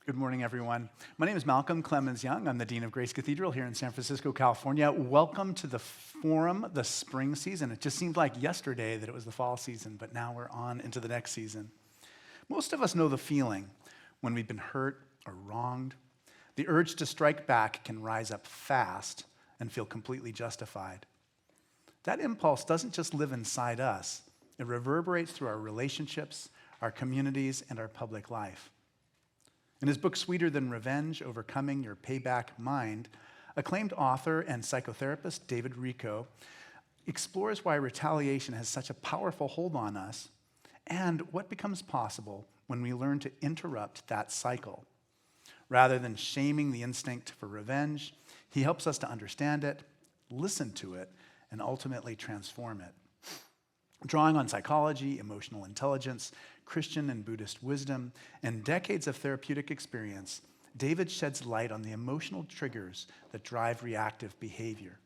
Good morning, everyone. My name is Malcolm Clemens Young. I'm the Dean of Grace Cathedral here in San Francisco, California. Welcome to the forum, the spring season. It just seemed like yesterday that it was the fall season, but now we're on into the next season. Most of us know the feeling when we've been hurt or wronged. The urge to strike back can rise up fast and feel completely justified. That impulse doesn't just live inside us. It reverberates through our relationships, our communities, and our public life. In his book, Sweeter Than Revenge, Overcoming Your Payback Mind, acclaimed author and psychotherapist David Richo explores why retaliation has such a powerful hold on us and what becomes possible when we learn to interrupt that cycle. Rather than shaming the instinct for revenge, he helps us to understand it, listen to it, and ultimately transform it. Drawing on psychology, emotional intelligence, Christian and Buddhist wisdom, and decades of therapeutic experience, David sheds light on the emotional triggers that drive reactive behavior.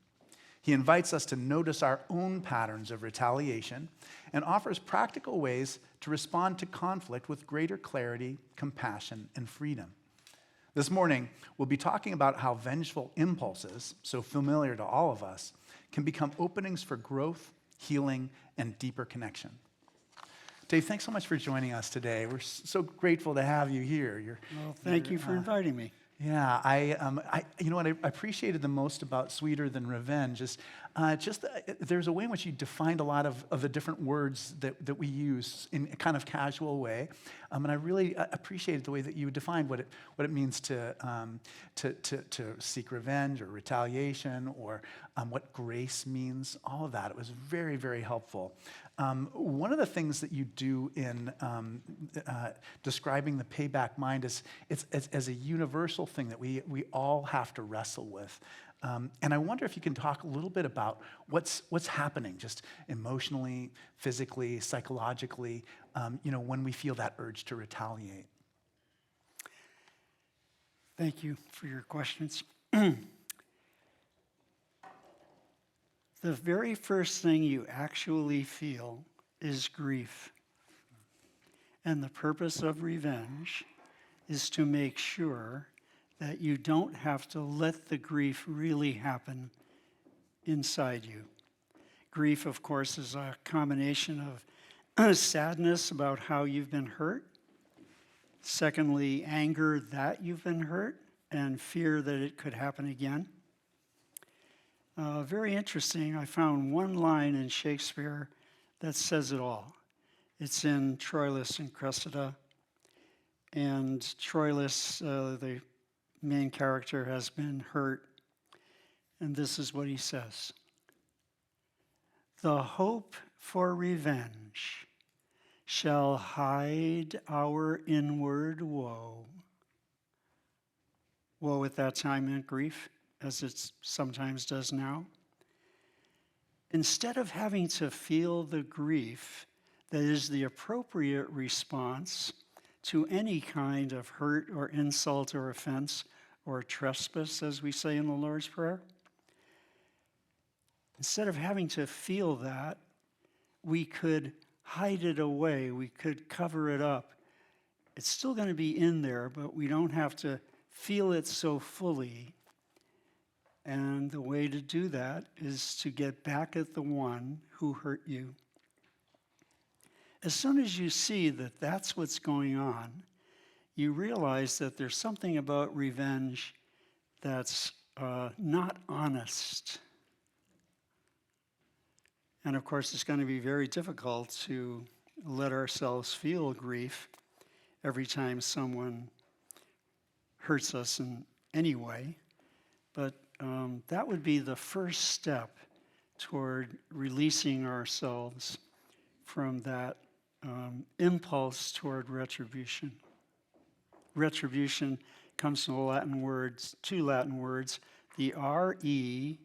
He invites us to notice our own patterns of retaliation and offers practical ways to respond to conflict with greater clarity, compassion, and freedom. This morning, we'll be talking about how vengeful impulses, so familiar to all of us, can become openings for growth, healing, and deeper connection. Dave, thanks so much for joining us today. We're so grateful to have you here. Well, thank you for inviting me. Yeah, you know what I appreciated the most about Sweeter Than Revenge is there's a way in which you defined a lot of the different words that we use in a kind of casual way, and I really appreciated the way that you defined what it means to seek revenge or retaliation, or what grace means. All of that, it was very, very helpful. One of the things that you do in describing the payback mind is it's as a universal thing that we all have to wrestle with. And I wonder if you can talk a little bit about what's happening just emotionally, physically, psychologically, when we feel that urge to retaliate. Thank you for your questions. The very first thing you actually feel is grief. And the purpose of revenge is to make sure that you don't have to let the grief really happen inside you. Grief, of course, is a combination of sadness about how you've been hurt, secondly, anger that you've been hurt, and fear that it could happen again. Very interesting, I found one line in Shakespeare that says it all. It's in Troilus and Cressida. And Troilus, the main character, has been hurt. And this is what he says. The hope for revenge shall hide our inward woe. Woe at that time meant grief, as it sometimes does now. Instead of having to feel the grief that is the appropriate response to any kind of hurt or insult or offense or trespass, as we say in the Lord's Prayer, instead of having to feel that, we could hide it away, we could cover it up. It's still going to be in there, but we don't have to feel it so fully. And the way to do that is to get back at the one who hurt you. As soon as you see that that's what's going on, you realize that there's something about revenge that's not honest. And of course, it's going to be very difficult to let ourselves feel grief every time someone hurts us in any way. But that would be the first step toward releasing ourselves from that impulse toward retribution. Retribution comes from two Latin words. The R-E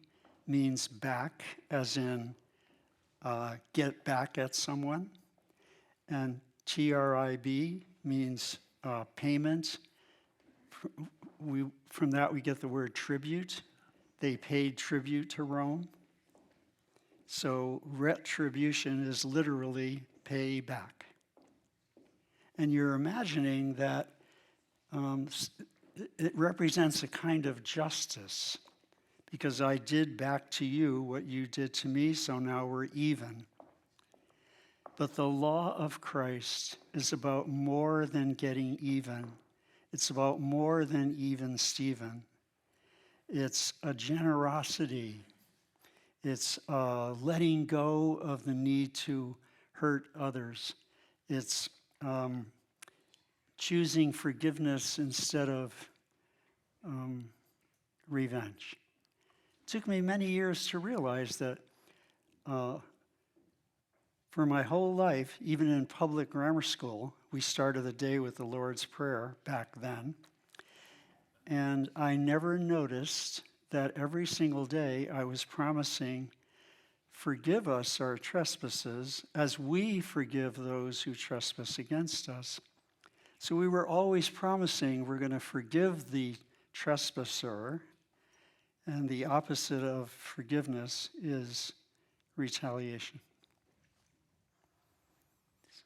means back, as in get back at someone. And T-R-I-B means payment. From that we get the word tribute. They paid tribute to Rome. So retribution is literally pay back. And you're imagining that it represents a kind of justice, because I did back to you what you did to me, so now we're even. But the law of Christ is about more than getting even. It's about more than even Stephen. It's a generosity. It's letting go of the need to hurt others. It's choosing forgiveness instead of revenge. It took me many years to realize that for my whole life, even in public grammar school, we started the day with the Lord's Prayer back then. And I never noticed that every single day I was promising, forgive us our trespasses as we forgive those who trespass against us. So we were always promising we're going to forgive the trespasser, and the opposite of forgiveness is retaliation.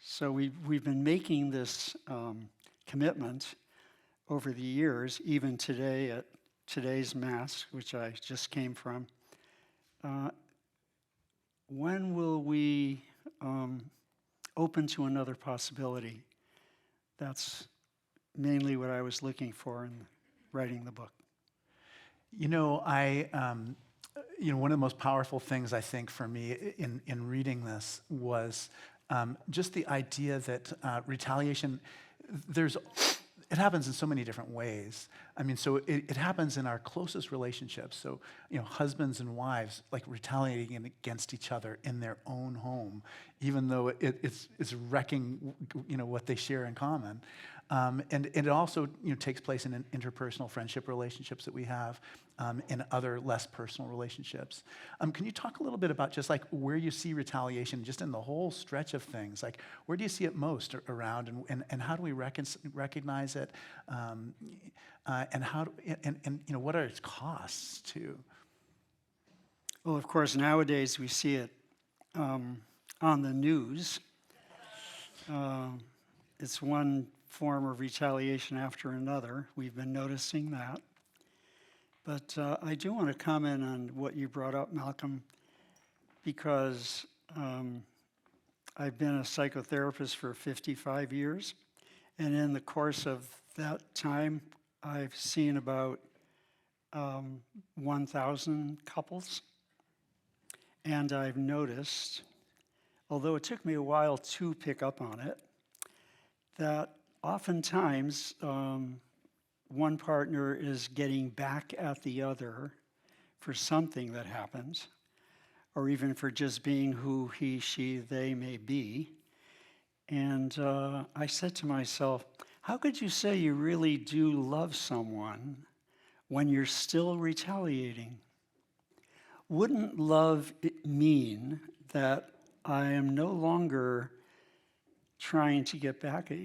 So we've been making this commitment over the years, even today at today's Mass, which I just came from. When will we open to another possibility? That's mainly what I was looking for in writing the book. You know, one of the most powerful things I think for me in reading this was just the idea that retaliation, it happens in so many different ways. I mean, so it happens in our closest relationships. So, husbands and wives like retaliating against each other in their own home, even though it's wrecking, what they share in common. And it also, takes place in interpersonal friendship relationships that we have, in other less personal relationships. Can you talk a little bit about just like where you see retaliation, just in the whole stretch of things? Like, where do you see it most around, and how do we recognize it, and what are its costs too? Well, of course, nowadays we see it on the news. It's one form of retaliation after another. We've been noticing that. But I do want to comment on what you brought up, Malcolm, because I've been a psychotherapist for 55 years. And in the course of that time, I've seen about 1,000 couples. And I've noticed, although it took me a while to pick up on it, that oftentimes one partner is getting back at the other for something that happens, or even for just being who he, she, they may be. And I said to myself, how could you say you really do love someone when you're still retaliating? Wouldn't love mean that I am no longer trying to get back at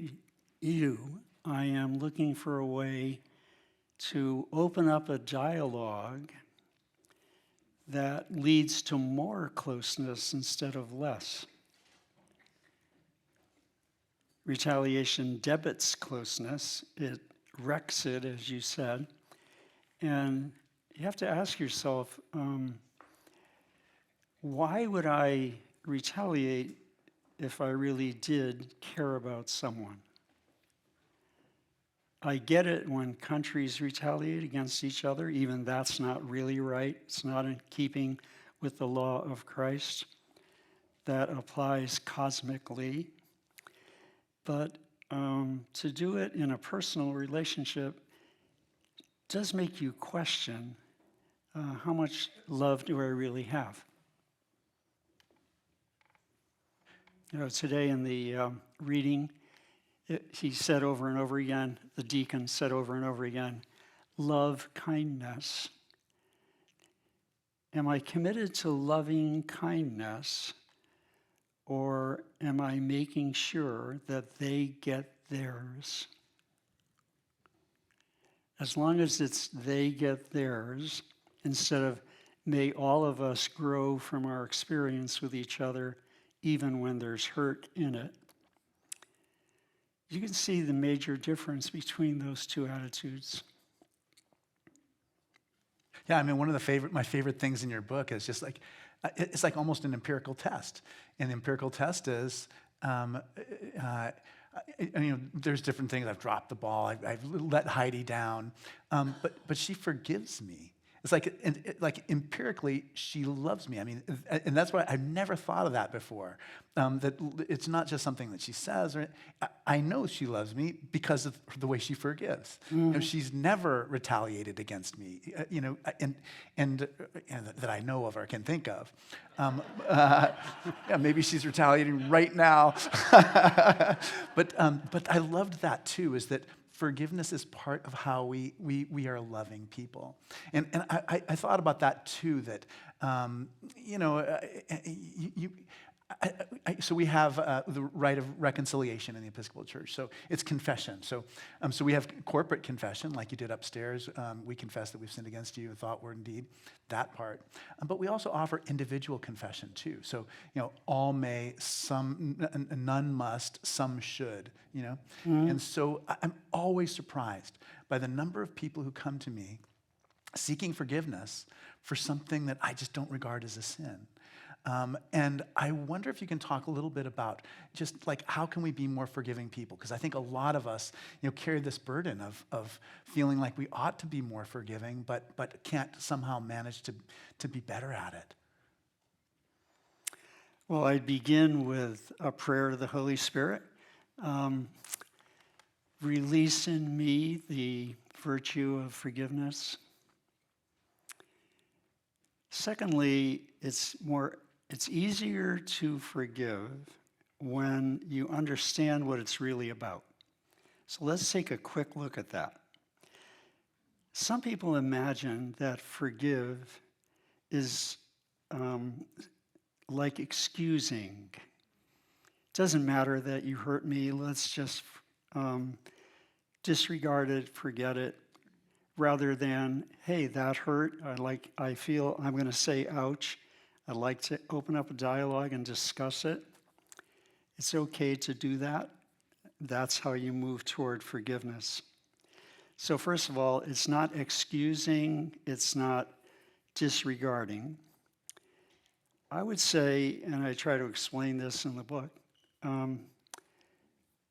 you? I am looking for a way to open up a dialogue that leads to more closeness instead of less. Retaliation debits closeness. It wrecks it, as you said. And you have to ask yourself, why would I retaliate if I really did care about someone? I get it when countries retaliate against each other. Even that's not really right. It's not in keeping with the law of Christ. That applies cosmically. But to do it in a personal relationship does make you question, how much love do I really have? Today in the reading, he said over and over again, the deacon said over and over again, love kindness. Am I committed to loving kindness, or am I making sure that they get theirs? As long as it's they get theirs, instead of may all of us grow from our experience with each other, even when there's hurt in it. you can see the major difference between those two attitudes. Yeah, I mean, my favorite things in your book is just like, it's like almost an empirical test. And the empirical test is, there's different things. I've dropped the ball. I've let Heidi down, but she forgives me. It's like empirically, she loves me. I mean, and that's why I've never thought of that before. That it's not just something that she says. I know she loves me because of the way she forgives. She's never retaliated against me. And that I know of or can think of. Yeah, maybe she's retaliating right now. But I loved that too. Is that forgiveness is part of how we are loving people. And I thought about that too, that, so we have the right of reconciliation in the Episcopal Church. So it's confession. So we have corporate confession, like you did upstairs. We confess that we've sinned against you in thought, word, and deed, that part. But we also offer individual confession too. So, all may, none must, some should, And so I'm always surprised by the number of people who come to me seeking forgiveness for something that I just don't regard as a sin. And I wonder if you can talk a little bit about just like how can we be more forgiving people? Because I think a lot of us, carry this burden of feeling like we ought to be more forgiving, but can't somehow manage to be better at it. Well, I'd begin with a prayer to the Holy Spirit. Release in me the virtue of forgiveness. Secondly, it's easier to forgive when you understand what it's really about. So let's take a quick look at that. Some people imagine that forgive is like excusing. It doesn't matter that you hurt me, let's just disregard it, forget it, rather than, hey, that hurt, I feel I'm going to say ouch. I'd like to open up a dialogue and discuss it. It's okay to do that. That's how you move toward forgiveness. So first of all, it's not excusing, it's not disregarding. I would say, and I try to explain this in the book,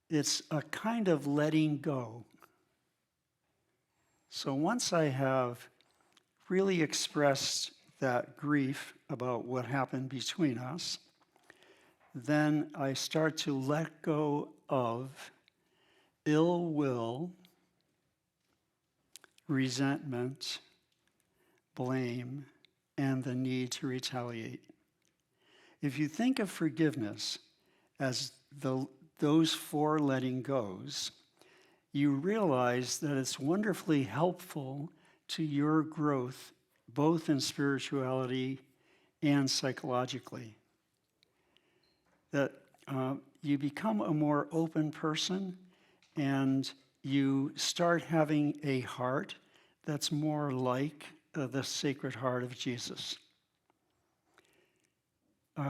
it's a kind of letting go. So once I have really expressed that grief about what happened between us, then I start to let go of ill will, resentment, blame, and the need to retaliate. If you think of forgiveness as those four letting goes, you realize that it's wonderfully helpful to your growth, both in spirituality and psychologically. That you become a more open person and you start having a heart that's more like the Sacred Heart of Jesus,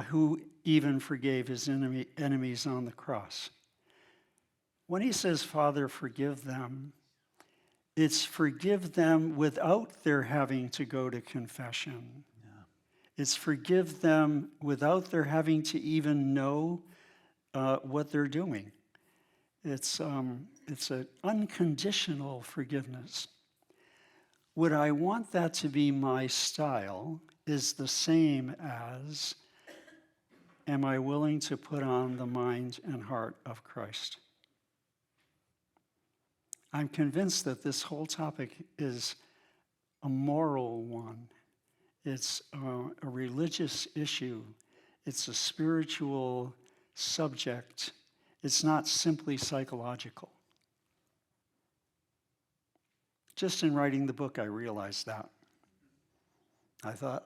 who even forgave his enemies on the cross. When he says, Father, forgive them, it's forgive them without their having to go to confession. Yeah. It's forgive them without their having to even know what they're doing. It's an unconditional forgiveness. Would I want that to be my style is the same as, am I willing to put on the mind and heart of Christ? I'm convinced that this whole topic is a moral one. It's a religious issue. It's a spiritual subject. It's not simply psychological. Just in writing the book, I realized that. I thought,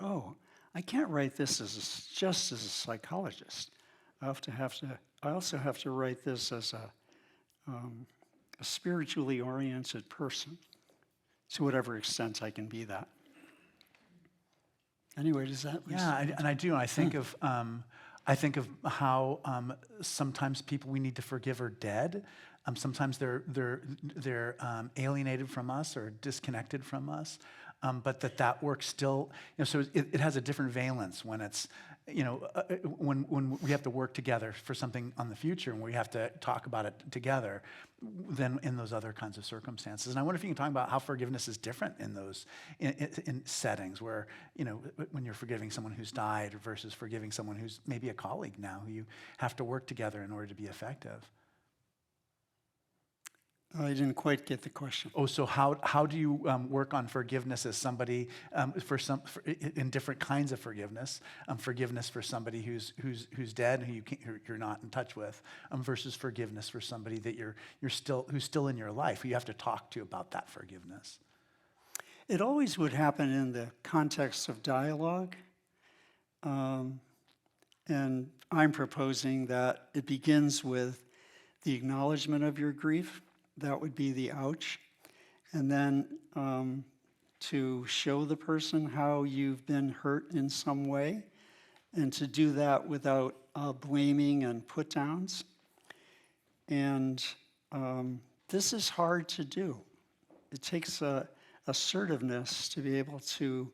I can't write this just as a psychologist. I also have to write this as a spiritually oriented person, to whatever extent I can be that. Anyway, does that? Yeah, and I do. I think of how sometimes people we need to forgive are dead. Sometimes they're alienated from us or disconnected from us, but that work still, so it has a different valence when it's, when we have to work together for something on the future and we have to talk about it together than in those other kinds of circumstances. And I wonder if you can talk about how forgiveness is different in those in settings where, when you're forgiving someone who's died versus forgiving someone who's maybe a colleague now who you have to work together in order to be effective. I didn't quite get the question. Oh, so how do you work on forgiveness as somebody in different kinds of forgiveness? Forgiveness for somebody who's dead who you're not in touch with, versus forgiveness for somebody that who's still in your life who you have to talk to about that forgiveness. It always would happen in the context of dialogue, and I'm proposing that it begins with the acknowledgement of your grief. That would be the ouch. And then to show the person how you've been hurt in some way, and to do that without blaming and put downs. And this is hard to do. It takes assertiveness to be able to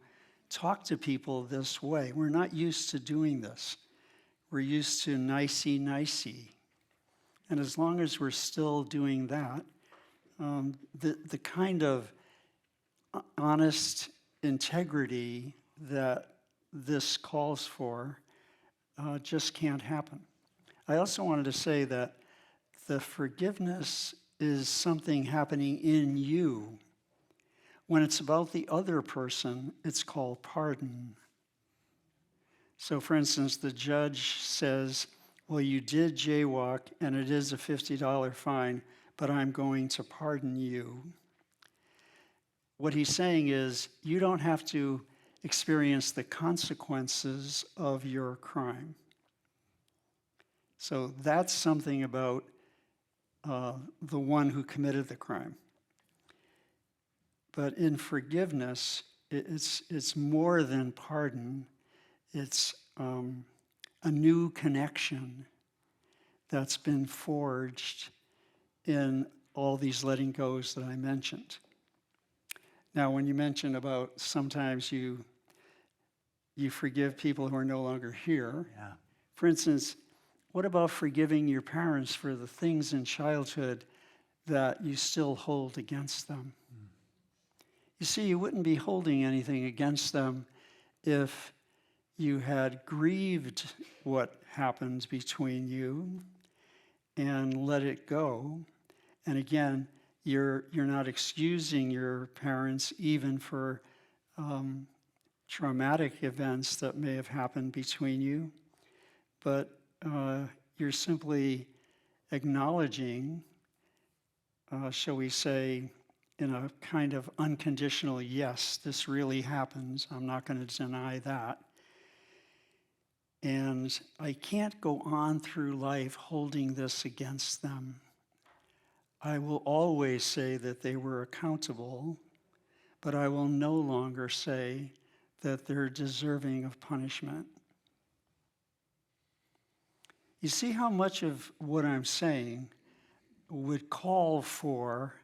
talk to people this way. We're not used to doing this. We're used to nicey. And as long as we're still doing that, the kind of honest integrity that this calls for just can't happen. I also wanted to say that the forgiveness is something happening in you. When it's about the other person, it's called pardon. So for instance, the judge says, well, you did jaywalk and it is a $50 fine, but I'm going to pardon you. What he's saying is, you don't have to experience the consequences of your crime. So that's something about the one who committed the crime. But in forgiveness, it's more than pardon. It's a new connection that's been forged in all these letting goes that I mentioned. Now, when you mention about sometimes you forgive people who are no longer here. Yeah. For instance, what about forgiving your parents for the things in childhood that you still hold against them? You see, you wouldn't be holding anything against them if you had grieved what happened between you and let it go. And again, you're not excusing your parents even for traumatic events that may have happened between you, but you're simply acknowledging, shall we say, in a kind of unconditional yes, this really happens. I'm not going to deny that. And I can't go on through life holding this against them. I will always say that they were accountable, but I will no longer say that they're deserving of punishment. You see how much of what I'm saying would call for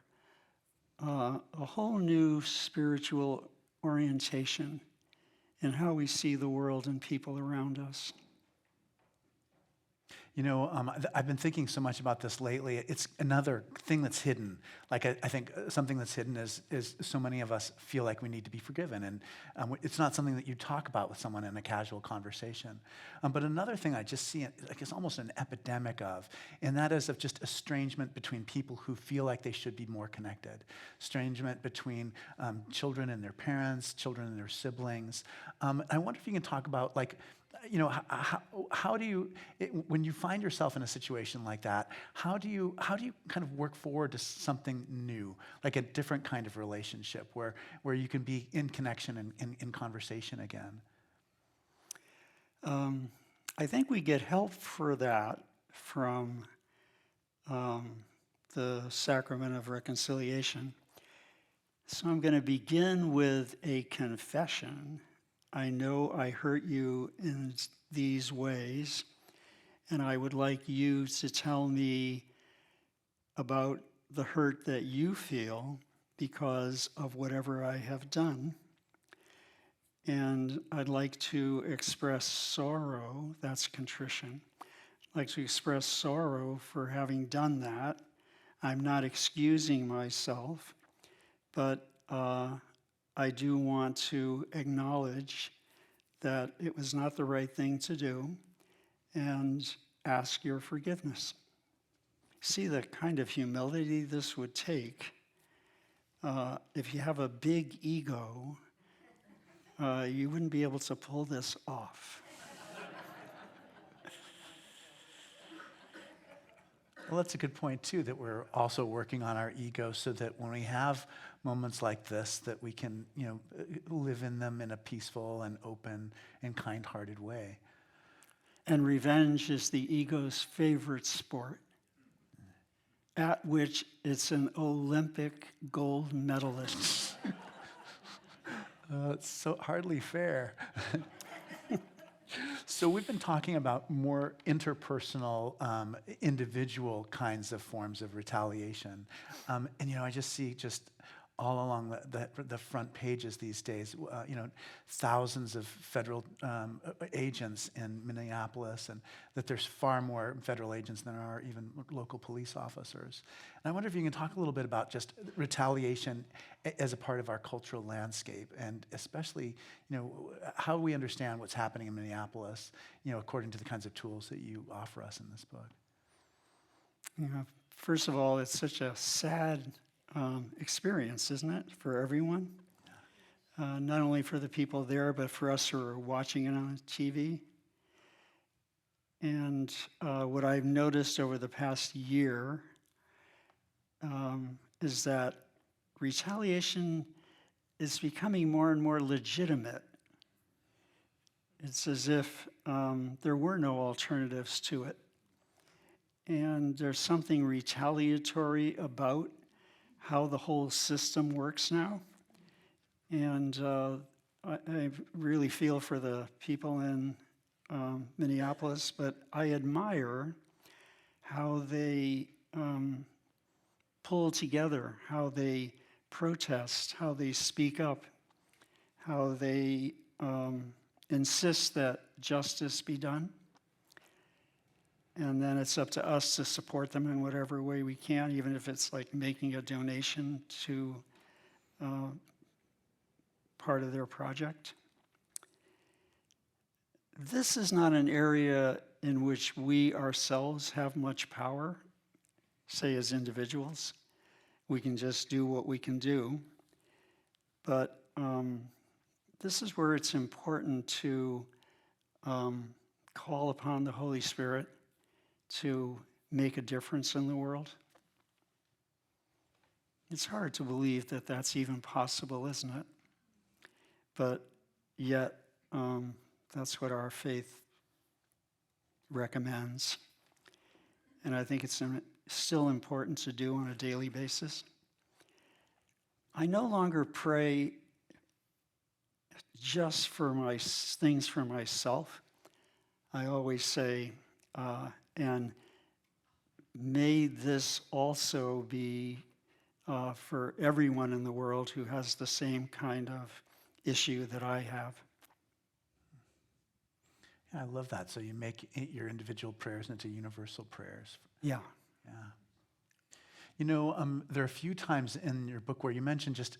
a whole new spiritual orientation in how we see the world and people around us. I've been thinking so much about this lately. It's another thing that's hidden. Like I think something that's hidden is so many of us feel like we need to be forgiven, and it's not something that you talk about with someone in a casual conversation. But another thing I just see, like it's almost an epidemic of, and that is of just estrangement between people who feel like they should be more connected. Estrangement between children and their parents, children and their siblings. I wonder if you can talk about how do you, when you find yourself in a situation like that, how do you kind of work forward to something new, like a different kind of relationship where you can be in connection and in conversation again? I think we get help for that from the sacrament of reconciliation. So I'm going to begin with a confession. I know I hurt you in these ways, and I would like you to tell me about the hurt that you feel because of whatever I have done. And I'd like to express sorrow, that's contrition. I'd like to express sorrow for having done that. I'm not excusing myself, but I do want to acknowledge that it was not the right thing to do and ask your forgiveness. See the kind of humility this would take. If you have a big ego, you wouldn't be able to pull this off. Well, that's a good point, too, that we're also working on our ego so that when we have moments like this, that we can, live in them in a peaceful and open and kind-hearted way. And revenge is the ego's favorite sport, at which it's an Olympic gold medalist. It's so hardly fair. So we've been talking about more interpersonal, individual kinds of forms of retaliation. And, I just see just all along the front pages these days, thousands of federal agents in Minneapolis, and that there's far more federal agents than there are even local police officers. And I wonder if you can talk a little bit about just retaliation as a part of our cultural landscape, and especially, how we understand what's happening in Minneapolis, according to the kinds of tools that you offer us in this book. First of all, it's such a sad experience, isn't it, for everyone? Not only for the people there, but for us who are watching it on TV. And what I've noticed over the past year is that retaliation is becoming more and more legitimate. It's as if there were no alternatives to it. And there's something retaliatory about how the whole system works now. And I really feel for the people in Minneapolis, but I admire how they pull together, how they protest, how they speak up, how they insist that justice be done. And then it's up to us to support them in whatever way we can, even if it's like making a donation to part of their project. This is not an area in which we ourselves have much power, say as individuals. We can just do what we can do. But this is where it's important to call upon the Holy Spirit to make a difference in the world. It's hard to believe that that's even possible, isn't it? But yet, that's what our faith recommends. And I think it's still important to do on a daily basis. I no longer pray just for things for myself. I always say, and may this also be for everyone in the world who has the same kind of issue that I have. Yeah, I love that. So you make your individual prayers into universal prayers. Yeah. Yeah. There are a few times in your book where you mention just,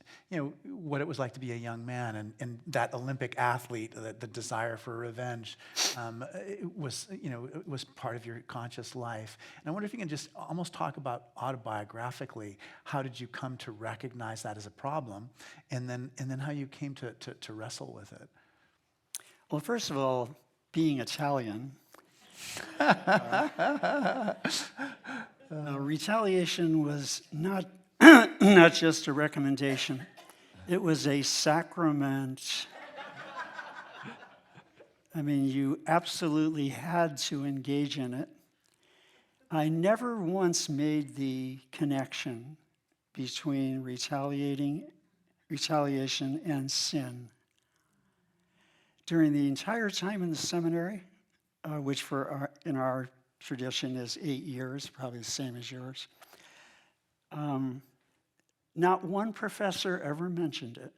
what it was like to be a young man, and that Olympic athlete, the desire for revenge, it was part of your conscious life. And I wonder if you can just almost talk about autobiographically, how did you come to recognize that as a problem, and then how you came to wrestle with it? Well, first of all, being Italian, retaliation was not not just a recommendation; it was a sacrament. I mean, you absolutely had to engage in it. I never once made the connection between retaliation and sin. During the entire time in the seminary, which in our tradition is 8 years, probably the same as yours, Not one professor ever mentioned it.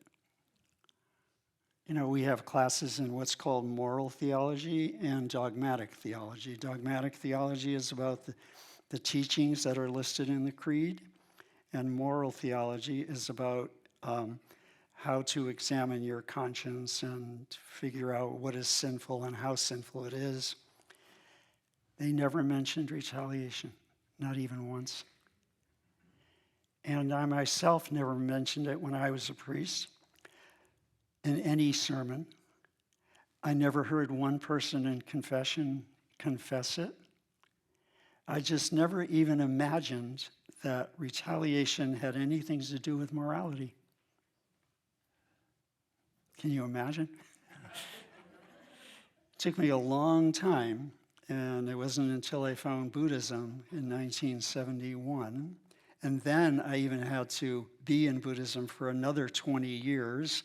You know, we have classes in what's called moral theology and dogmatic theology. Dogmatic theology is about the teachings that are listed in the creed, and moral theology is about how to examine your conscience and figure out what is sinful and how sinful it is. They never mentioned retaliation, not even once. And I myself never mentioned it when I was a priest in any sermon. I never heard one person in confession confess it. I just never even imagined that retaliation had anything to do with morality. Can you imagine? It took me a long time, and it wasn't until I found Buddhism in 1971. And then I even had to be in Buddhism for another 20 years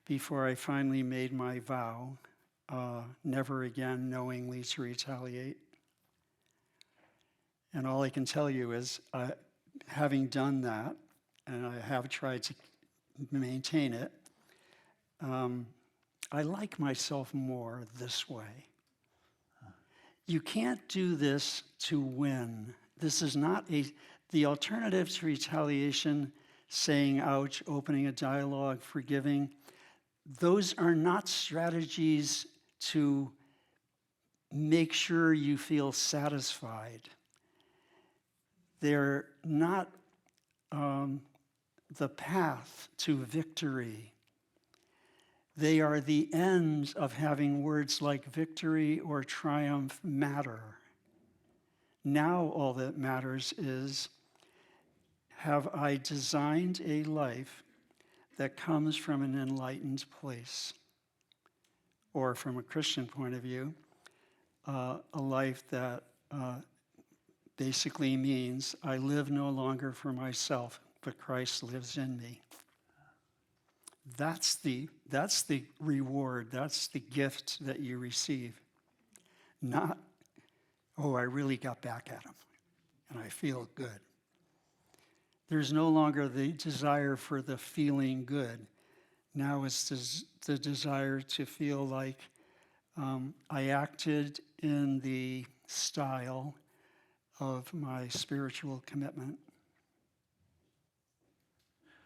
before I finally made my vow, never again knowingly to retaliate. And all I can tell you is, having done that, and I have tried to maintain it, I like myself more this way. You can't do this to win. This is not the alternative to retaliation, saying ouch, opening a dialogue, forgiving. Those are not strategies to make sure you feel satisfied. They're not the path to victory. They are the end of having words like victory or triumph matter. Now all that matters is, have I designed a life that comes from an enlightened place? Or from a Christian point of view, a life that basically means I live no longer for myself, but Christ lives in me. That's the reward, that's the gift that you receive. Not, oh, I really got back at him and I feel good. There's no longer the desire for the feeling good. Now it's the desire to feel like I acted in the style of my spiritual commitment.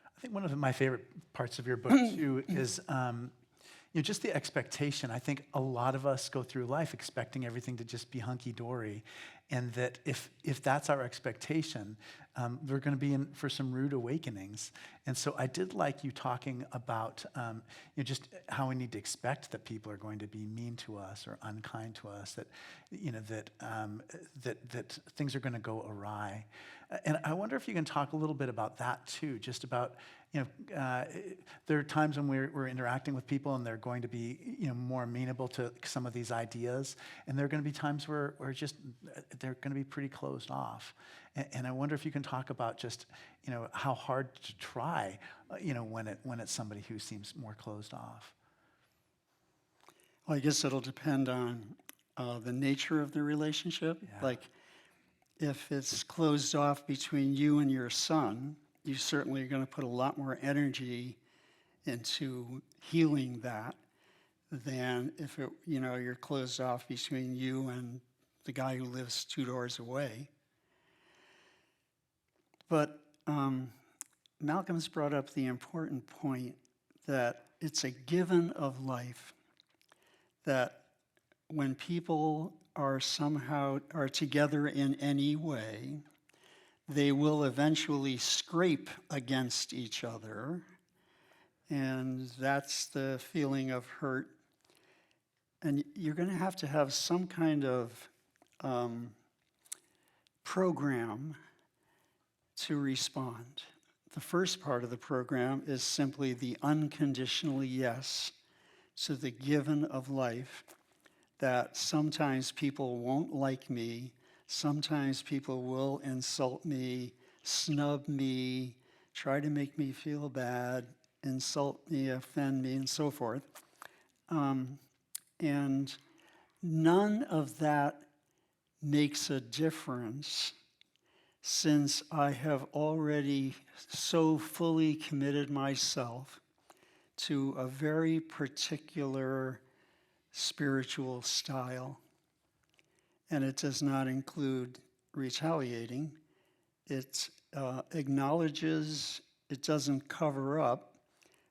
I think one of my favorite parts of your book, too, is just the expectation. I think a lot of us go through life expecting everything to just be hunky-dory, and that if that's our expectation, we're going to be in for some rude awakenings. And so I did like you talking about just how we need to expect that people are going to be mean to us or unkind to us, that that things are going to go awry. And I wonder if you can talk a little bit about that too, just about, there are times when we're interacting with people and they're going to be, more amenable to some of these ideas. And there are going to be times where they're going to be pretty closed off. And I wonder if you can talk about just, how hard to try, when it's somebody who seems more closed off. Well, I guess it'll depend on the nature of the relationship. Yeah. Like, if it's closed off between you and your son, you certainly are going to put a lot more energy into healing that than if you're closed off between you and the guy who lives 2 doors away. But Malcolm's brought up the important point that it's a given of life that when people are together in any way, they will eventually scrape against each other. And that's the feeling of hurt. And you're going to have some kind of program to respond. The first part of the program is simply the unconditional yes to the given of life, that sometimes people won't like me, sometimes people will insult me, snub me, try to make me feel bad, insult me, offend me, and so forth. And none of that makes a difference since I have already so fully committed myself to a very particular spiritual style. And it does not include retaliating. It acknowledges, it doesn't cover up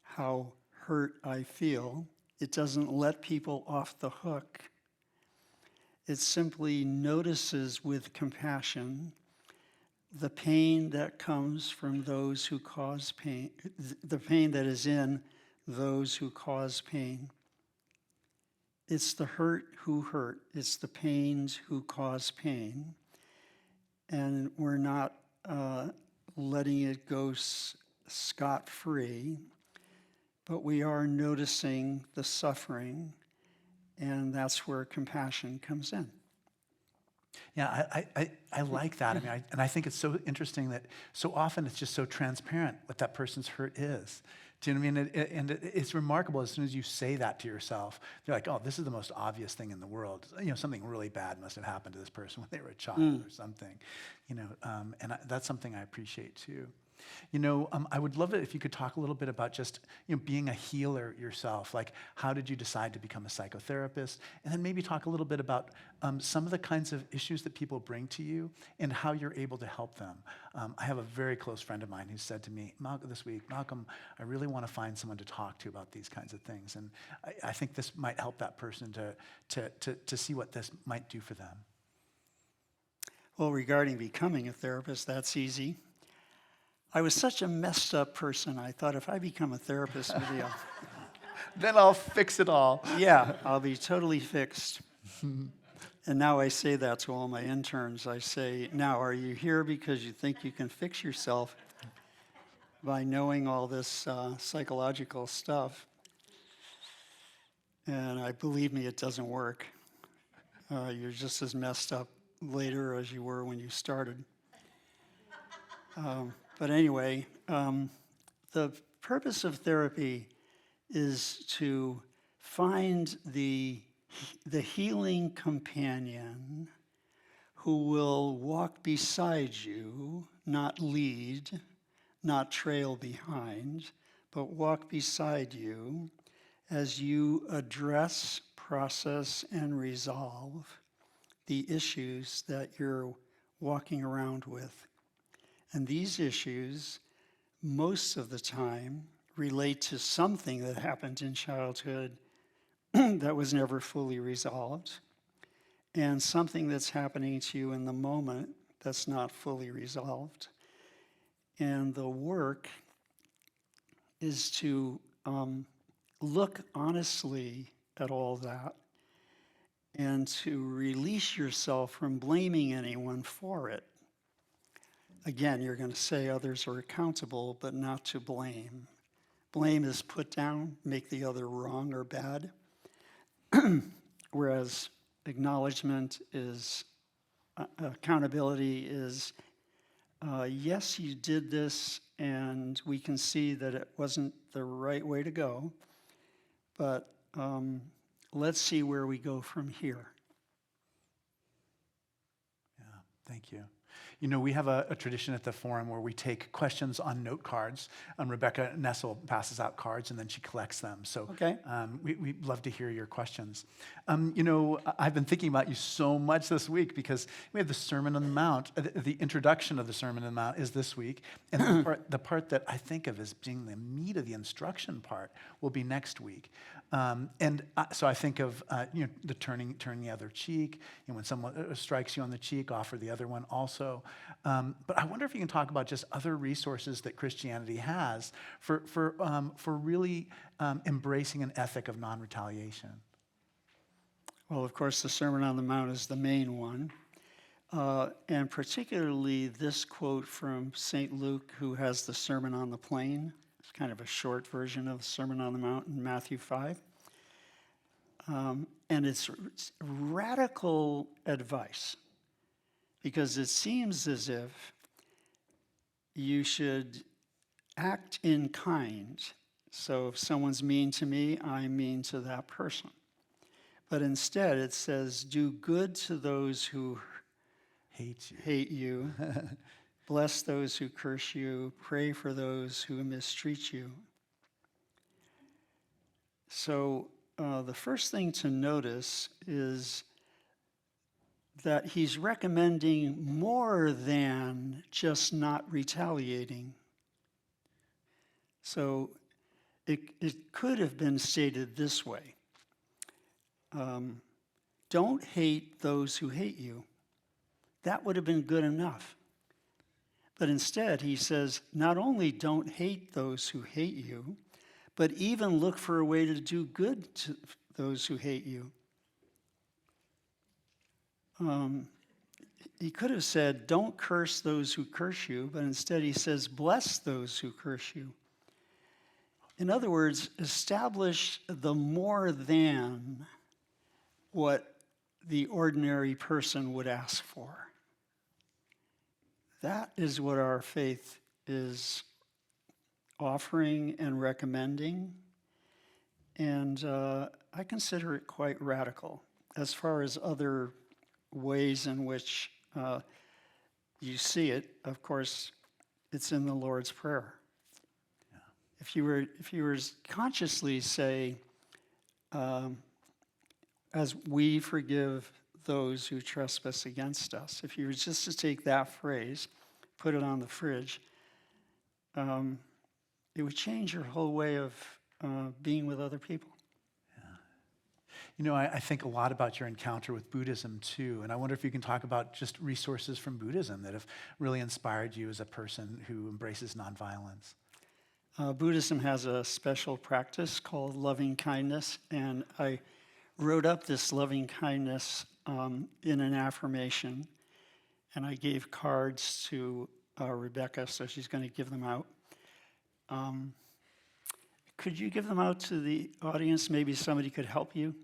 how hurt I feel. It doesn't let people off the hook. It simply notices with compassion the pain that comes from those who cause pain, the pain that is in those who cause pain. It's the hurt who hurt. It's the pains who cause pain. And we're not letting it go scot-free, but we are noticing the suffering, and that's where compassion comes in. Yeah, I like that. I mean, and I think it's so interesting that so often it's just so transparent what that person's hurt is. Do you know what I mean? It's remarkable as soon as you say that to yourself, you're like, oh, this is the most obvious thing in the world. You know, something really bad must have happened to this person when they were a child or something. You know, that's something I appreciate too. You know, I would love it if you could talk a little bit about just, you know, being a healer yourself. Like, how did you decide to become a psychotherapist? And then maybe talk a little bit about some of the kinds of issues that people bring to you and how you're able to help them. I have a very close friend of mine who said to me this week, Malcolm, I really want to find someone to talk to about these kinds of things. And I think this might help that person to see what this might do for them. Well, regarding becoming a therapist, that's easy. I was such a messed up person, I thought if I become a therapist, maybe Then I'll fix it all. I'll be totally fixed. And now I say that to all my interns. I say, now, are you here because you think you can fix yourself by knowing all this psychological stuff? And believe me, it doesn't work. You're just as messed up later as you were when you started. But anyway, the purpose of therapy is to find the healing companion who will walk beside you, not lead, not trail behind, but walk beside you as you address, process, and resolve the issues that you're walking around with. And these issues, most of the time, relate to something that happened in childhood that was never fully resolved, and something that's happening to you in the moment that's not fully resolved. And the work is to look honestly at all that and to release yourself from blaming anyone for it. Again, you're going to say others are accountable, but not to blame. Blame is put down, make the other wrong or bad, whereas acknowledgement is, accountability is, yes, you did this, and we can see that it wasn't the right way to go, but let's see where we go from here. Yeah, thank you. You know, we have a tradition at the Forum where we take questions on note cards. Rebecca Nessel passes out cards and then she collects them. So Okay. we'd love to hear your questions. You know, I've been thinking about you so much this week because we have the Sermon on the Mount. The introduction of the Sermon on the Mount is this week. And the part that I think of as being the meat of the instruction part will be next week. So I think of, you know, the turning the other cheek. You know, when someone strikes you on the cheek, offer the other one also. But I wonder if you can talk about just other resources that Christianity has for really embracing an ethic of non-retaliation. Well, of course, the Sermon on the Mount is the main one. And particularly this quote from St. Luke, who has the Sermon on the Plain. It's kind of a short version of the Sermon on the Mount in Matthew 5. And it's radical advice, because it seems as if you should act in kind. So if someone's mean to me, I'm mean to that person. But instead it says, do good to those who hate you. hate you. Bless those who curse you. Pray for those who mistreat you. So the first thing to notice is that he's recommending more than just not retaliating. So it could have been stated this way. Don't hate those who hate you. That would have been good enough. But instead, he says, not only don't hate those who hate you, but even look for a way to do good to those who hate you. He could have said, don't curse those who curse you, but instead he says, bless those who curse you. In other words, establish the more than what the ordinary person would ask for. That is what our faith is offering and recommending, and I consider it quite radical. As far as other ways in which you see it, of course, it's in the Lord's Prayer. Yeah. If you were consciously say, as we forgive those who trespass against us, if you were just to take that phrase, put it on the fridge, it would change your whole way of being with other people. You know, I think a lot about your encounter with Buddhism too, and I wonder if you can talk about just resources from Buddhism that have really inspired you as a person who embraces nonviolence. Buddhism has a special practice called loving kindness, and I wrote up this loving kindness in an affirmation, and I gave cards to Rebecca, so she's going to give them out. Could you give them out to the audience? Maybe somebody could help you.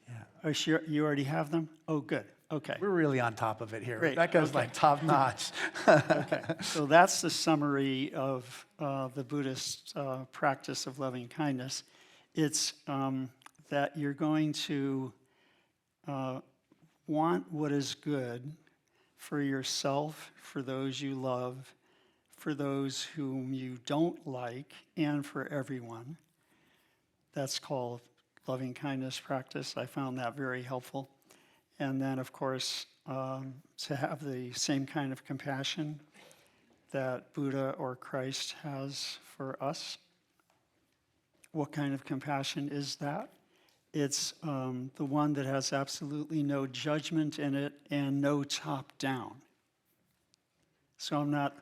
Yeah. Sure you already have them? Oh, good. Okay. We're really on top of it here. Great. That goes like top notch. Okay. So that's the summary of the Buddhist practice of loving kindness. It's that you're going to want what is good for yourself, for those you love, for those whom you don't like, and for everyone. That's called loving kindness practice. I found that very helpful. And then, of course, to have the same kind of compassion that Buddha or Christ has for us. What kind of compassion is that? It's the one that has absolutely no judgment in it and no top down. So I'm not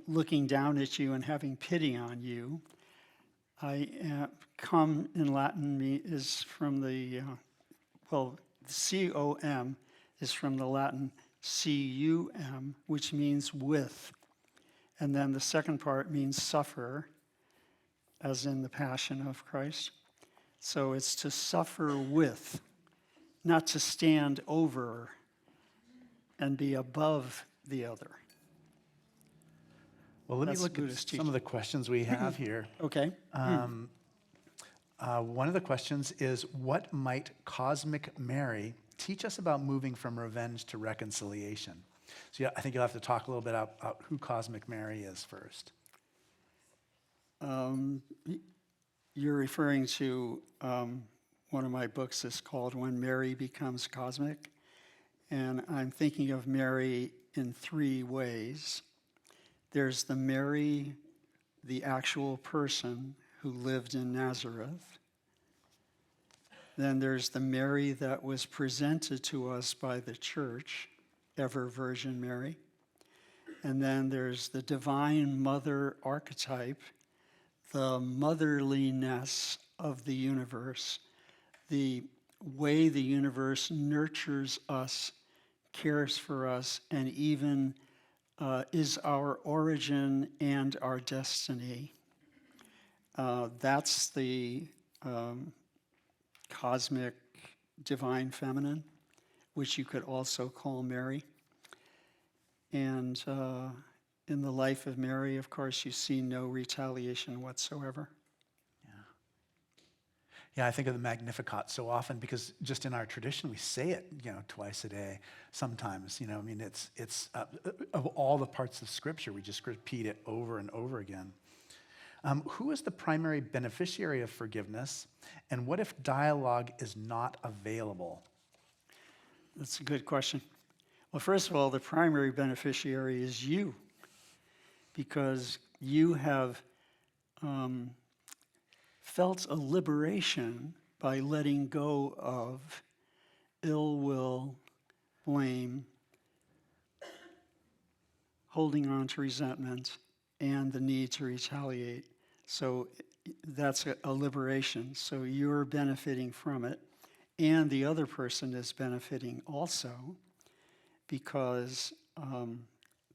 looking down at you and having pity on you. Come in Latin is from the, C-O-M is from the Latin C-U-M, which means with. And then the second part means suffer, as in the Passion of Christ. So it's to suffer with, not to stand over and be above the other. Well, let me look at some of the questions we have here. Okay. One of the questions is, what might Cosmic Mary teach us about moving from revenge to reconciliation? So yeah, I think you'll have to talk a little bit about who Cosmic Mary is first. You're referring to one of my books is called When Mary Becomes Cosmic. And I'm thinking of Mary in three ways. There's the Mary, the actual person who lived in Nazareth. Then there's the Mary that was presented to us by the church, Ever Virgin Mary. And then there's the Divine Mother archetype, the motherliness of the universe, the way the universe nurtures us, cares for us, and even is our origin and our destiny. That's the cosmic divine feminine, which you could also call Mary. And in the life of Mary, of course, you see no retaliation whatsoever. Yeah, I think of the Magnificat so often because just in our tradition we say it, twice a day. Sometimes, I mean, it's of all the parts of Scripture, we just repeat it over and over again. Who is the primary beneficiary of forgiveness, and what if dialogue is not available? That's a good question. Well, first of all, the primary beneficiary is you, because you have felt a liberation by letting go of ill will, blame, holding on to resentment, and the need to retaliate. So that's a liberation. So you're benefiting from it, and the other person is benefiting also, because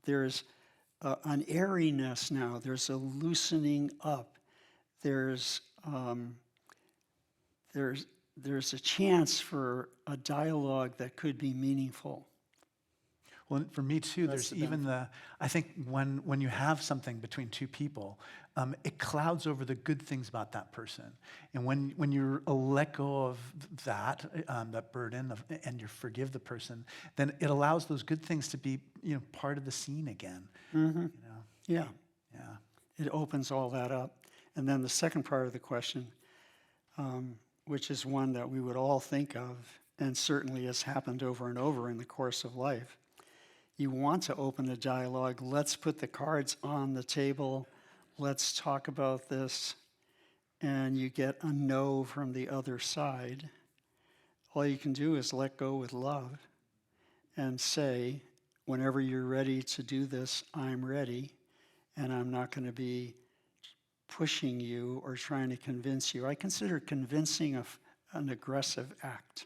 there's an airiness now. There's a loosening up. There's a chance for a dialogue that could be meaningful. Well, for me too, That's there's the even I think when you have something between two people, it clouds over the good things about that person. And when you let go of that burden and you forgive the person, then it allows those good things to be, part of the scene again. Mm-hmm. Yeah. Yeah. It opens all that up. And then the second part of the question, which is one that we would all think of, and certainly has happened over and over in the course of life. You want to open a dialogue. Let's put the cards on the table. Let's talk about this. And you get a no from the other side. All you can do is let go with love and say, whenever you're ready to do this, I'm ready. And I'm not going to be pushing you or trying to convince you. I consider convincing an aggressive act.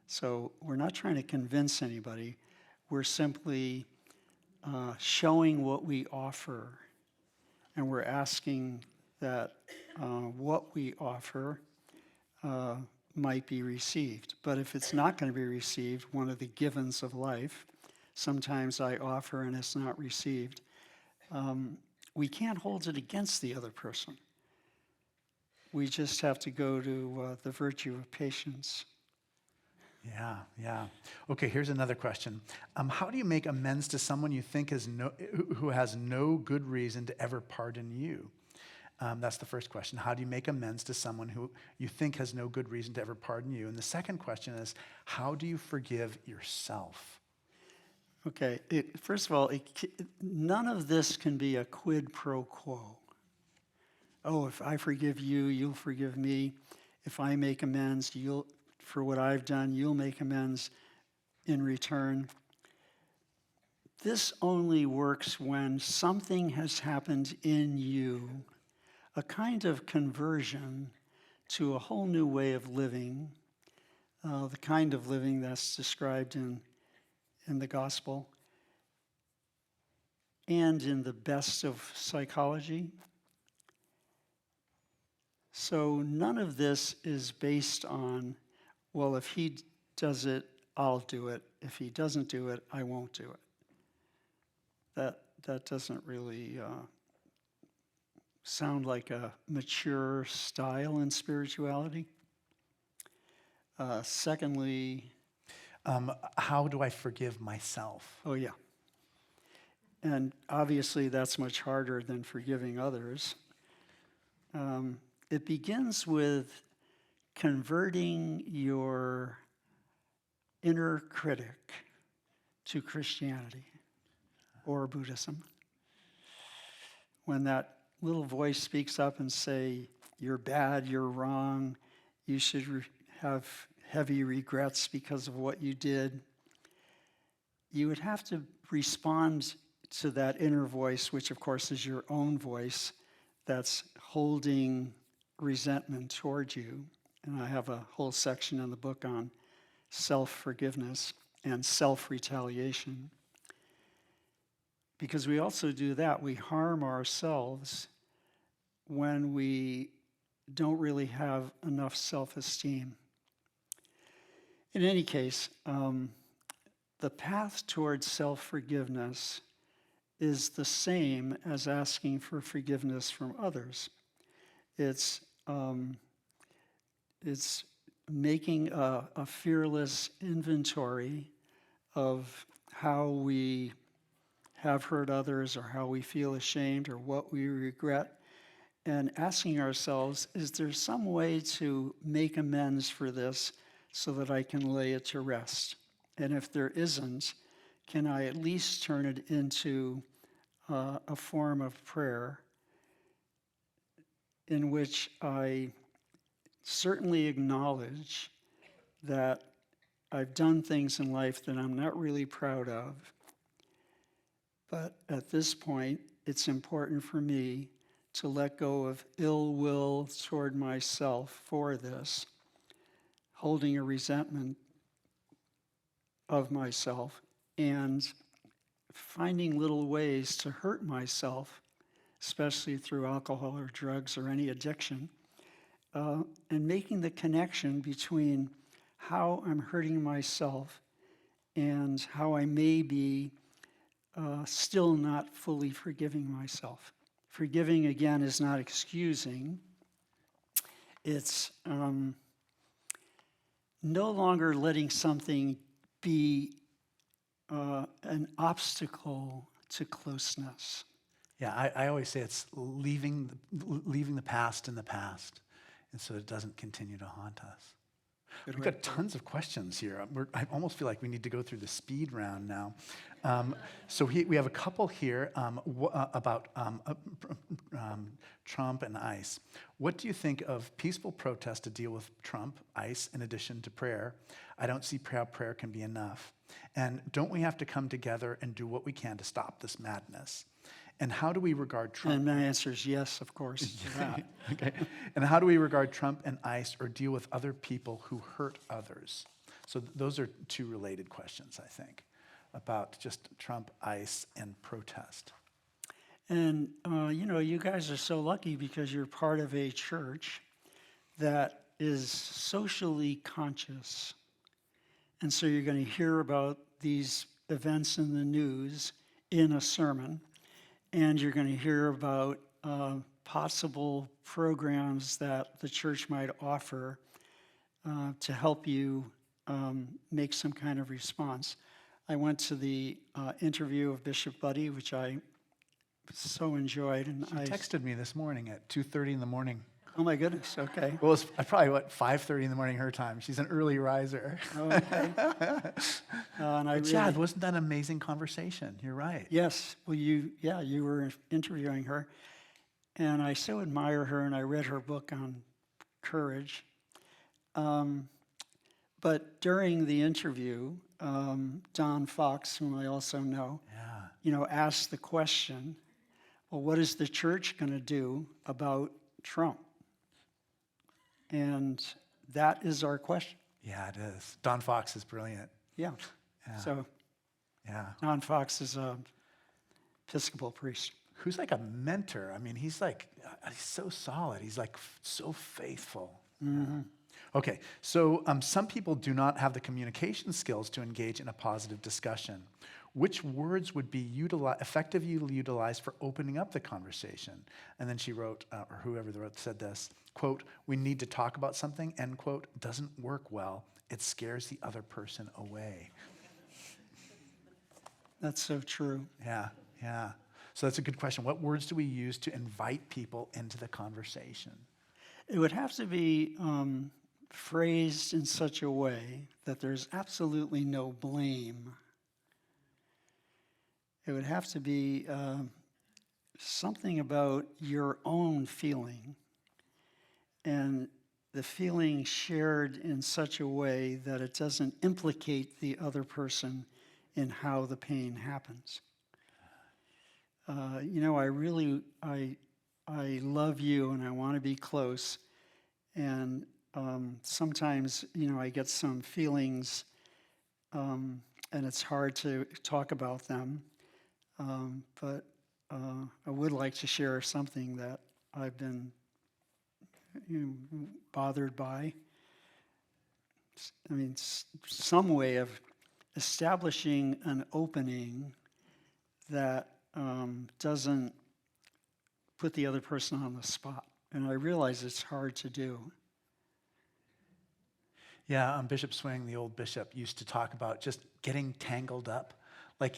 So we're not trying to convince anybody. We're simply showing what we offer, and we're asking that what we offer might be received. But if it's not going to be received, one of the givens of life, sometimes I offer and it's not received, we can't hold it against the other person. We just have to go to the virtue of patience. Yeah. Okay, here's another question. How do you make amends to someone you think who has no good reason to ever pardon you? That's the first question. How do you make amends to someone who you think has no good reason to ever pardon you? And the second question is, how do you forgive yourself? Okay, first of all, none of this can be a quid pro quo. Oh, if I forgive you, you'll forgive me. If I make amends, for what I've done, you'll make amends in return. This only works when something has happened in you, a kind of conversion to a whole new way of living, the kind of living that's described in the gospel and in the best of psychology. So none of this is based on, well, if he does it, I'll do it. If he doesn't do it, I won't do it. That doesn't really sound like a mature style in spirituality. Secondly, how do I forgive myself? oh yeah. And obviously that's much harder than forgiving others. It begins with converting your inner critic to Christianity or Buddhism. When that little voice speaks up and say, you're bad, you're wrong, you should have heavy regrets because of what you did, you would have to respond to that inner voice, which of course is your own voice, that's holding resentment toward you. And I have a whole section in the book on self-forgiveness and self-retaliation. Because we also do that. We harm ourselves when we don't really have enough self-esteem. In any case, the path towards self-forgiveness is the same as asking for forgiveness from others. It's it's making a fearless inventory of how we have hurt others or how we feel ashamed or what we regret, and asking ourselves, is there some way to make amends for this so that I can lay it to rest? And if there isn't, can I at least turn it into a form of prayer in which I certainly acknowledge that I've done things in life that I'm not really proud of, but at this point, it's important for me to let go of ill will toward myself for this, holding a resentment of myself, and finding little ways to hurt myself, especially through alcohol or drugs or any addiction, and making the connection between how I'm hurting myself and how I may be still not fully forgiving myself. Forgiving, again, is not excusing. It's no longer letting something be an obstacle to closeness. Yeah, I always say it's leaving the past in the past, and so it doesn't continue to haunt us. We've got tons of questions here. I almost feel like we need to go through the speed round now. So we have a couple here about Trump and ICE. What do you think of peaceful protest to deal with Trump, ICE, in addition to prayer? I don't see how prayer can be enough. And don't we have to come together and do what we can to stop this madness? And how do we regard Trump? And my answer is yes, of course, to that. Okay. And how do we regard Trump and ICE or deal with other people who hurt others? So those are two related questions, I think, about just Trump, ICE, and protest. And, you guys are so lucky because you're part of a church that is socially conscious. And so you're going to hear about these events in the news in a sermon. And you're going to hear about possible programs that the church might offer to help you make some kind of response. I went to the interview of Bishop Buddy, which I so enjoyed. And She texted me this morning at 2:30 in the morning. Oh my goodness, okay. Well, it's probably, 5:30 in the morning her time. She's an early riser. Okay. And Chad, wasn't that an amazing conversation? You're right. Yes, well, you were interviewing her, and I so admire her, and I read her book on courage. But during the interview, Don Fox, whom I also know, asked the question, well, what is the church going to do about Trump? And that is our question. Yeah, it is. Don Fox is brilliant. Yeah. So Don Fox is a Episcopal priest. Who's like a mentor. I mean, he's so solid. He's like so faithful. Mm-hmm. Okay, so some people do not have the communication skills to engage in a positive discussion. Which words would be effectively utilized for opening up the conversation? And then she wrote, or whoever said this, quote, "We need to talk about something," end quote, "doesn't work well. It scares the other person away." That's so true. Yeah. So that's a good question. What words do we use to invite people into the conversation? It would have to be phrased in such a way that there's absolutely no blame. It would have to be something about your own feeling, and the feeling shared in such a way that it doesn't implicate the other person in how the pain happens. I love you and I want to be close, and sometimes, I get some feelings, and it's hard to talk about them. But I would like to share something that I've been bothered by. I mean, some way of establishing an opening that doesn't put the other person on the spot. And I realize it's hard to do. Yeah, Bishop Swing, the old bishop, used to talk about just getting tangled up. We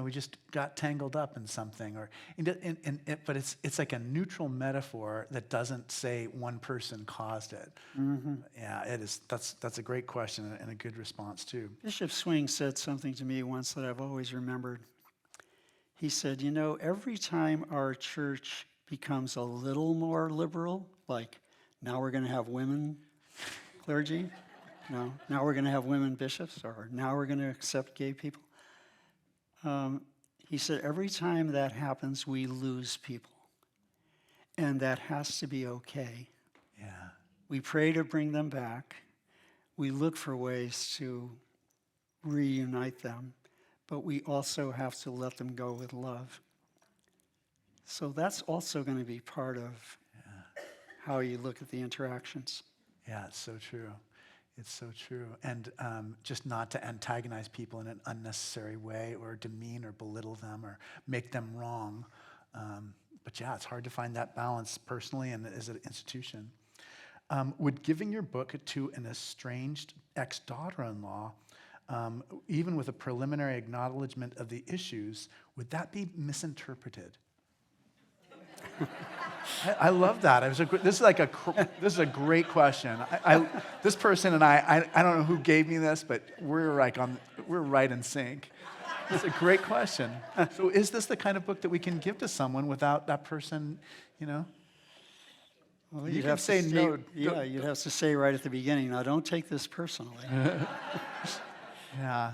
just got tangled up in something, but it's like a neutral metaphor that doesn't say one person caused it. Yeah, it is. That's a great question and a good response too. Bishop Swing said something to me once that I've always remembered. He said, every time our church becomes a little more liberal, like now we're going to have women clergy, now we're going to have women bishops, or now we're going to accept gay people. He said, every time that happens, we lose people. And that has to be okay. Yeah. We pray to bring them back. We look for ways to reunite them, but we also have to let them go with love. So that's also going to be part of how you look at the interactions. Yeah, it's so true. It's so true. And just not to antagonize people in an unnecessary way or demean or belittle them or make them wrong. But yeah, it's hard to find that balance personally and as an institution. Would giving your book to an estranged ex-daughter-in-law, even with a preliminary acknowledgement of the issues, would that be misinterpreted? I love that. This is a great question. This person and I don't know who gave me this, but we're right in sync. It's a great question. So, is this the kind of book that we can give to someone without that person, Well, you can say no. Yeah, you'd have to say right at the beginning, now don't take this personally. Yeah.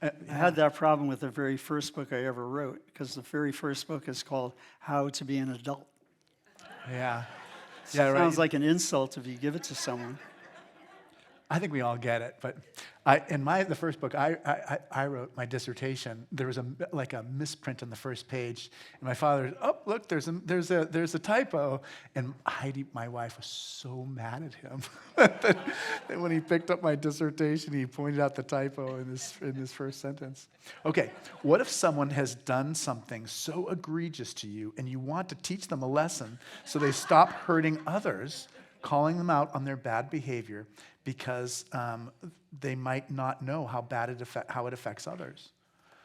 I had that problem with the very first book I ever wrote, because the very first book is called How to Be an Adult. Yeah. Yeah, right. Sounds like an insult if you give it to someone. I think we all get it, but the first book I wrote, my dissertation, there was a misprint on the first page, and my father, look, there's a typo, and Heidi, my wife, was so mad at him that when he picked up my dissertation, he pointed out the typo in this first sentence. Okay, what if someone has done something so egregious to you, and you want to teach them a lesson so they stop hurting others, calling them out on their bad behavior because they might not know how it affects others?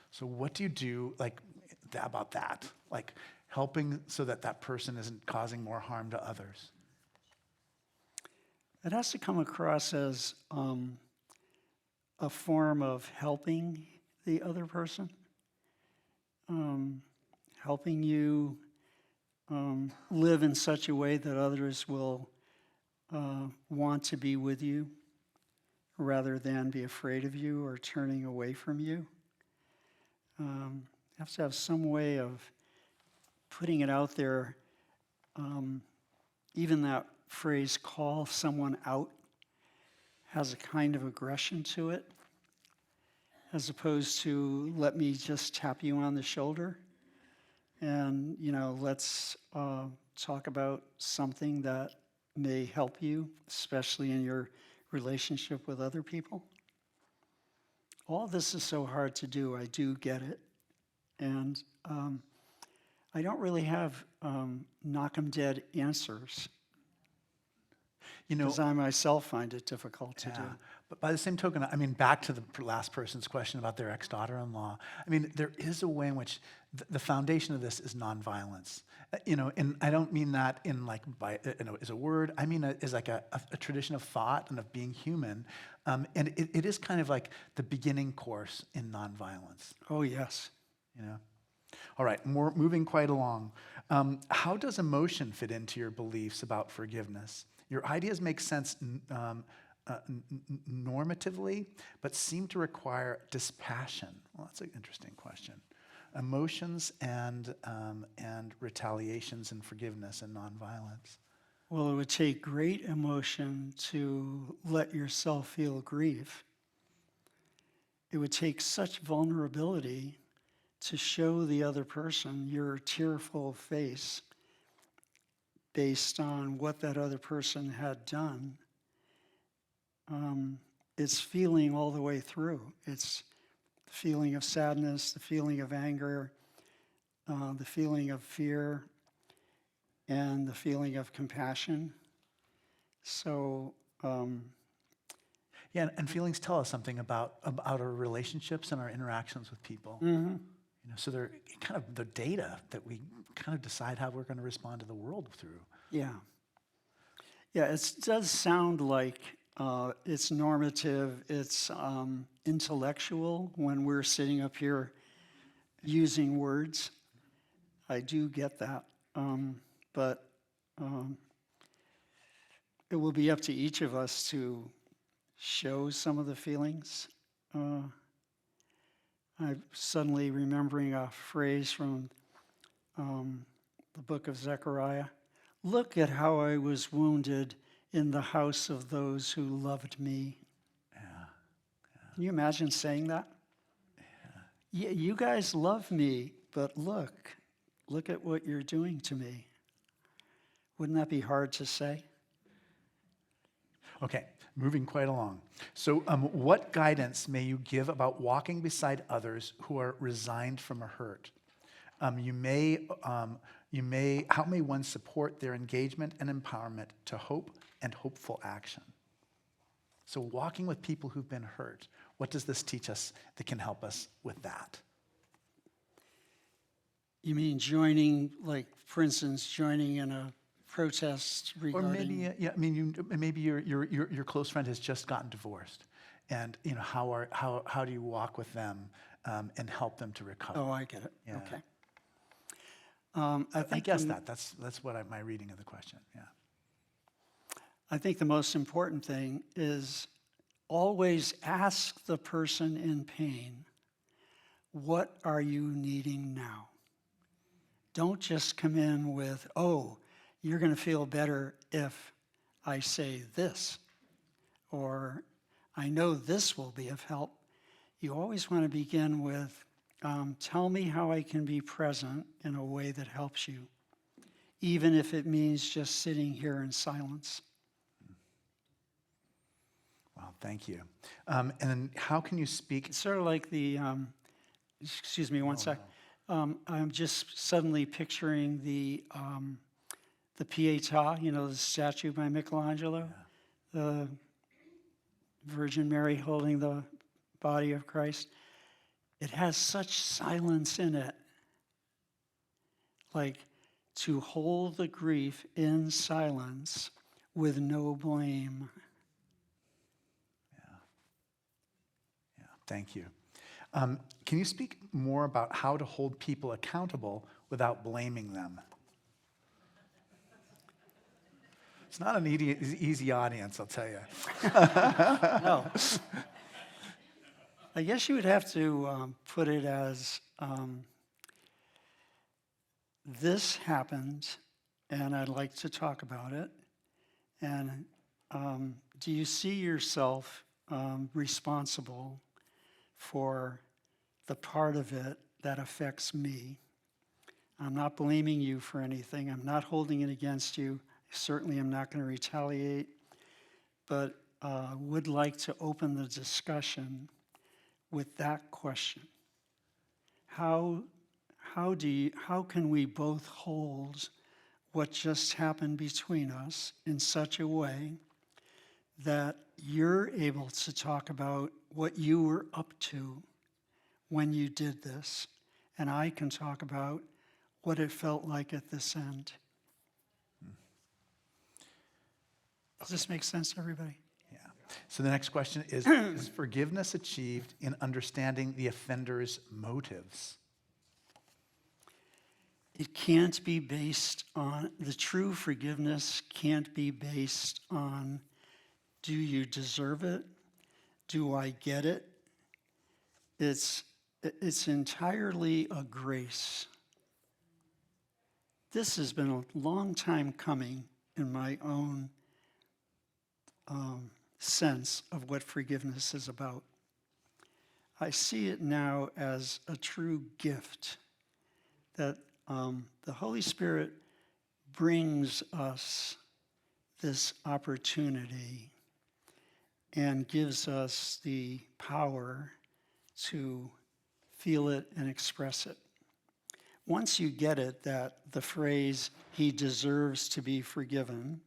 So what do you do about that? Like helping so that person isn't causing more harm to others? It has to come across as a form of helping the other person, helping you live in such a way that others will want to be with you rather than be afraid of you or turning away from you. You have to have some way of putting it out there. Even that phrase, call someone out, has a kind of aggression to it, as opposed to let me just tap you on the shoulder and, let's talk about something that may help you, especially in your relationship with other people. All this is so hard to do. I do get it. And I don't really have knock 'em dead answers. Because I myself find it difficult to do. But by the same token, back to the last person's question about their ex-daughter-in-law, there is a way in which the foundation of this is nonviolence. And I don't mean that in as a word. I mean as like a tradition of thought and of being human. And it is kind of like the beginning course in nonviolence. Oh, yes. All right, moving quite along. How does emotion fit into your beliefs about forgiveness? Your ideas make sense normatively, but seem to require dispassion. Well, that's an interesting question. Emotions and retaliations and forgiveness and nonviolence. Well, it would take great emotion to let yourself feel grief. It would take such vulnerability to show the other person your tearful face based on what that other person had done. It's feeling all the way through. It's the feeling of sadness, the feeling of anger, the feeling of fear, and the feeling of compassion. So Yeah, and feelings tell us something about our relationships and our interactions with people. So they're kind of the data that we kind of decide how we're going to respond to the world through. Yeah. Yeah, it does sound like it's normative, it's intellectual when we're sitting up here using words. I do get that. But it will be up to each of us to show some of the feelings. I'm suddenly remembering a phrase from the book of Zechariah. Look at how I was wounded in the house of those who loved me. Yeah. Can you imagine saying that? Yeah, you guys love me, but look at what you're doing to me. Wouldn't that be hard to say? Okay, moving quite along. So what guidance may you give about walking beside others who are resigned from a hurt? How may one support their engagement and empowerment to hope and hopeful action? So walking with people who've been hurt, what does this teach us that can help us with that? You mean joining, like, for instance, joining in a protest regarding... Or maybe, maybe your close friend has just gotten divorced, and how do you walk with them and help them to recover? Oh, I get it. Yeah. Okay. I guess that's what my reading of the question. Yeah. I think the most important thing is always ask the person in pain, what are you needing now? Don't just come in with, oh, you're going to feel better if I say this, or I know this will be of help. You always want to begin with, tell me how I can be present in a way that helps you, even if it means just sitting here in silence. Well, thank you. And then how can you speak? It's sort of like the, excuse me one sec. I'm just suddenly picturing the Pietà, the statue by Michelangelo, the Virgin Mary holding the body of Christ. It has such silence in it, like to hold the grief in silence with no blame. Yeah, thank you. Can you speak more about how to hold people accountable without blaming them? It's not an easy audience, I'll tell you. No. I guess you would have to put it as, this happened, and I'd like to talk about it. And do you see yourself responsible for the part of it that affects me? I'm not blaming you for anything. I'm not holding it against you. Certainly I'm not going to retaliate, but would like to open the discussion with that question. How can we both hold what just happened between us in such a way that you're able to talk about what you were up to when you did this, and I can talk about what it felt like at this end? Does this make sense to everybody? Yeah. So the next question is forgiveness achieved in understanding the offender's motives? It can't be based on, the true forgiveness can't be based on, do you deserve it? Do I get it? It's entirely a grace. This has been a long time coming in my own sense of what forgiveness is about. I see it now as a true gift that the Holy Spirit brings us this opportunity and gives us the power to feel it and express it. Once you get it, that the phrase, he deserves to be forgiven,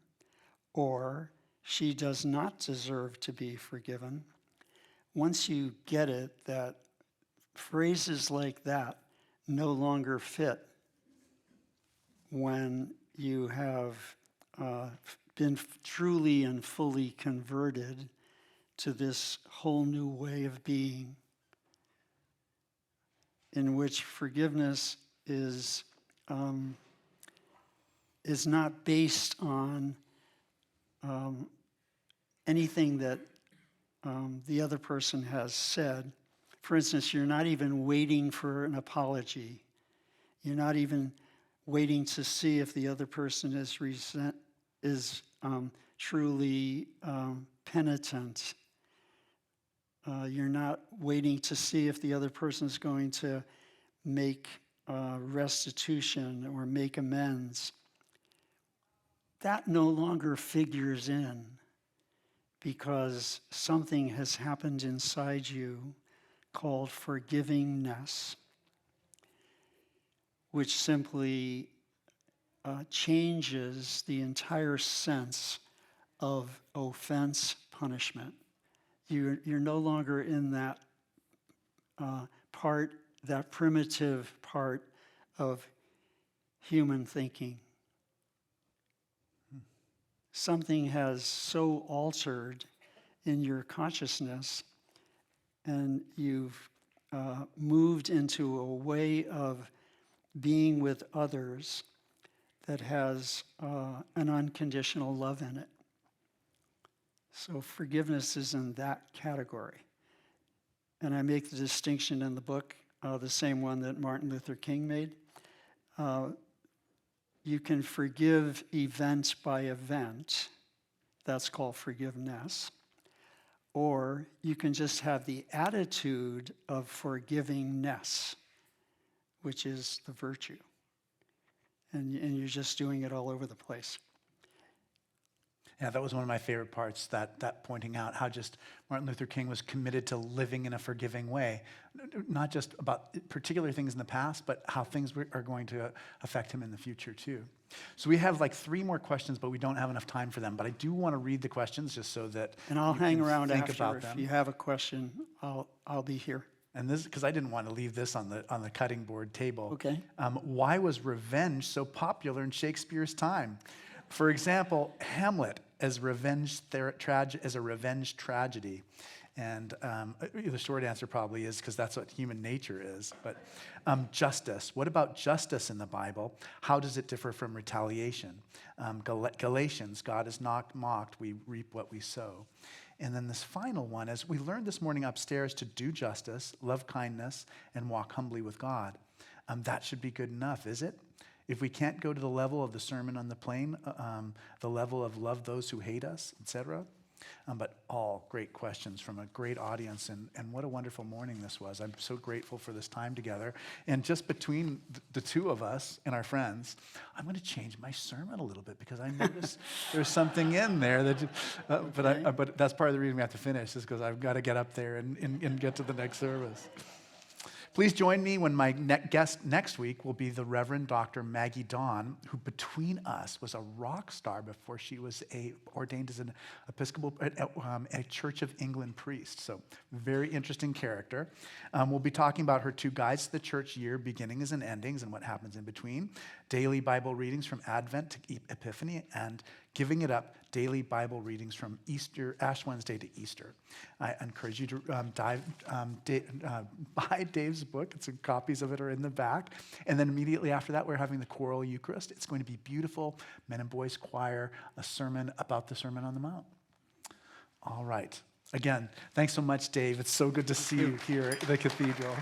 or she does not deserve to be forgiven. Once you get it, that phrases like that no longer fit when you have been truly and fully converted to this whole new way of being, in which forgiveness is not based on anything that the other person has said. For instance, you're not even waiting for an apology. You're not even waiting to see if the other person is truly penitent. You're not waiting to see if the other person is going to make restitution or make amends. That no longer figures in, because something has happened inside you called forgivingness, which simply changes the entire sense of offense punishment. You're no longer in that that primitive part of human thinking. Something has so altered in your consciousness, and you've moved into a way of being with others that has an unconditional love in it. So forgiveness is in that category. And I make the distinction in the book, the same one that Martin Luther King made. You can forgive event by event. That's called forgiveness. Or you can just have the attitude of forgivingness, which is the virtue. And you're just doing it all over the place. Yeah, that was one of my favorite parts, that pointing out how just Martin Luther King was committed to living in a forgiving way, not just about particular things in the past, but how things are going to affect him in the future too. So we have like 3 more questions, but we don't have enough time for them. But I do want to read the questions just so that and I'll hang around think after. about If them. you have a question, I'll be here. And this, because I didn't want to leave this on the cutting board table. Okay. Why was revenge so popular in Shakespeare's time? For example, Hamlet as a revenge tragedy. And the short answer probably is because that's what human nature is. But justice. What about justice in the Bible? How does it differ from retaliation? Galatians, God is not mocked, we reap what we sow. And then this final one is, we learned this morning upstairs to do justice, love kindness, and walk humbly with God. That should be good enough, is it? If we can't go to the level of the Sermon on the Plain, the level of love those who hate us, etc. But all great questions from a great audience, and what a wonderful morning this was. I'm so grateful for this time together. And just between the two of us and our friends, I'm going to change my sermon a little bit because I noticed there's something in there that. But that's part of the reason we have to finish, is because I've got to get up there and get to the next service. Please join me when my guest next week will be the Reverend Dr. Maggie Dawn, who between us was a rock star before she was ordained as an Episcopal, a Church of England priest. So very interesting character. We'll be talking about her 2 guides to the church year, beginnings and endings, and what happens in between. Daily Bible readings from Advent to Epiphany, and Giving It Up, daily Bible readings from Ash Wednesday to Easter. I encourage you to buy Dave's book. Some copies of it are in the back. And then immediately after that, we're having the Choral Eucharist. It's going to be beautiful. Men and boys choir, a sermon about the Sermon on the Mount. All right. Again, thanks so much, Dave. It's so good to see you here at the Cathedral.